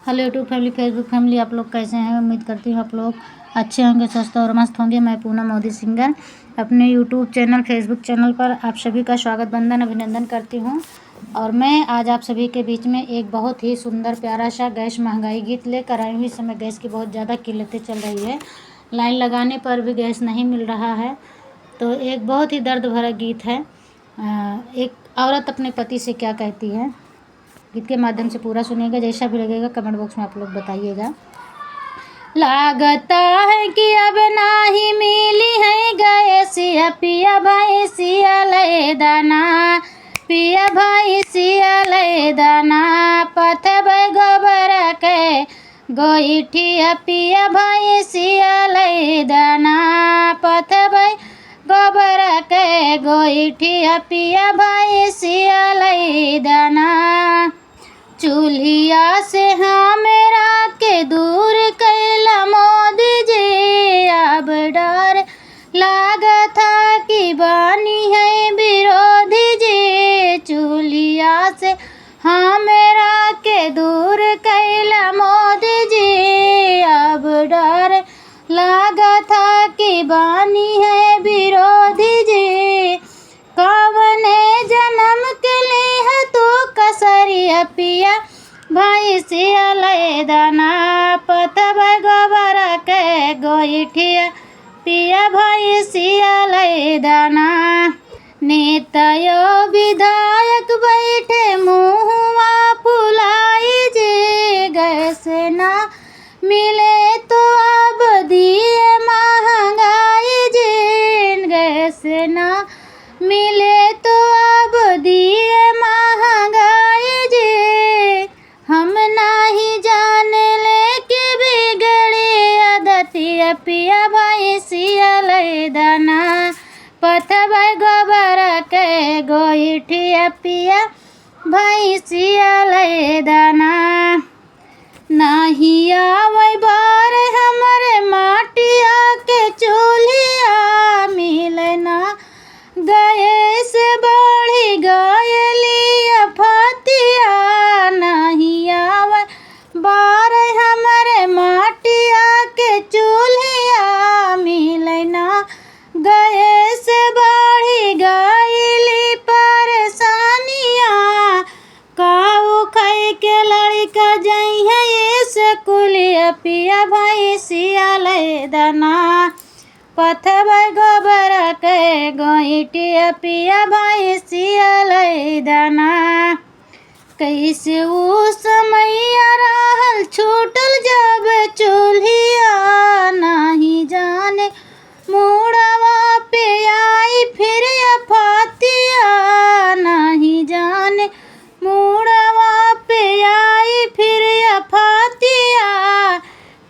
Hello YouTube family, Facebook family, आप लोग कैसे हैं? उम्मीद करती हूँ आप लोग अच्छे होंगे, स्वस्थ और मस्त होंगे। मैं पूनम मोदी सिंगर अपने यूट्यूब चैनल, फेसबुक चैनल पर आप सभी का स्वागत, वंदन, अभिनंदन करती हूँ। और मैं आज आप सभी के बीच में एक बहुत ही सुंदर प्यारा सा गैस महंगाई गीत लेकर आई हूँ। इस समय गैस की बहुत ज़्यादा किल्लतें चल रही है, लाइन लगाने पर भी गैस नहीं मिल रहा है। तो एक बहुत ही दर्द भरा गीत है। एक औरत अपने पति से क्या कहती है, गीत के माध्यम से पूरा सुनिएगा। जैसा भी लगेगा कमेंट बॉक्स में आप लोग बताइएगा। लागता है कि अब नाही मिली है गैसिया, पिया भाई सिया ले दाना, पिया भाई सिया ले दाना, पथब गोबर के गोईठिया, पिया भाई सिया ले दाना, पथब गोबर के गोईठिया, पिया भाई सिया ले दाना। चूल्हिया से हमरा के दूर कैला मोदी जी, अब डर लागता कि बानी है विरोधी जी। चूल्हिया से हमरा के दूर कैला मोदी जी, अब डर लागता कि बानी है विरोधी जी। कवने जन्म के लिए तू कसरिया, पिया भाई सिया ले दाना, पथब गोबर के गोईठिया, पिया भाई सिया ले दाना। नेतायो विधायक बैठे मुँहवा फुलाई जी, गैस ना मिले तो अब दिए महंगाई जी, गैस ना मिले तो अब दिए महंगाई जी। हम नाही जाने ले के बिगड़ी आदतिया, पिया भाई सिया ले दाना, पथब गोबर के गोईठिया, पिया भाई सिया ले दाना। नाही आवे बार हमरे माटिया के चूल्हिया, मिलना गैस बढ़ी गयलिया फतिया। नहीं आवे बार हमरे माटिया के चूल्हिया, मिलना गैस बढ़ी गयली परेशानिया। काऊ खाई के लड़का जाई है ये स्कूलिया, पिया भाई सिया ले दाना, पथब गोबर के गोईठिया, पिया भाई सिया ले दाना। कैसे वो समैया रहल छूटल जब चूल्हिया, नहीं जाने मुड़वा पे आई फिर फतिया, नहीं जाने मुड़वा पे आई फिर फतिया।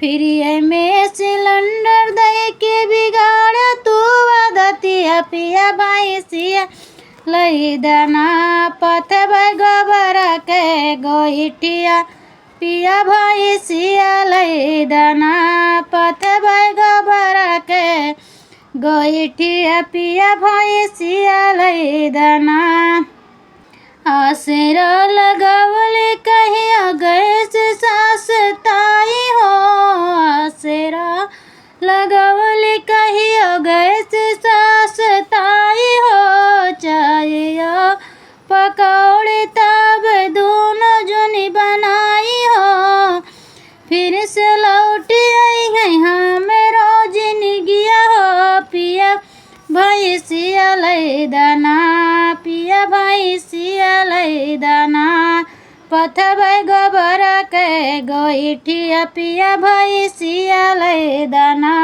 फिर में सिलेंडर दे के बिगाड़ तू आदतिया, पिया भाई सिया ले दाना, पथब गोबर के गोईठिया, पिया भाई सिया ले दाना, पथब गोबर के गोईठिया, पिया भाई सिया ले दाना। आसरा लगवले कहिया गैस सास ताई हो, आसरा लगवले कहिया गैस सास ताई हो। चाय पकौड़े तब दोनों जनी बनाई हो, फिर से लौट आई है हमें रोज निगिया हो, पिया भाई सिया ले दाना, पिया भाई सिया ले दाना, पथब गोबर के गोईठिया, पिया भाई सिया ले दाना।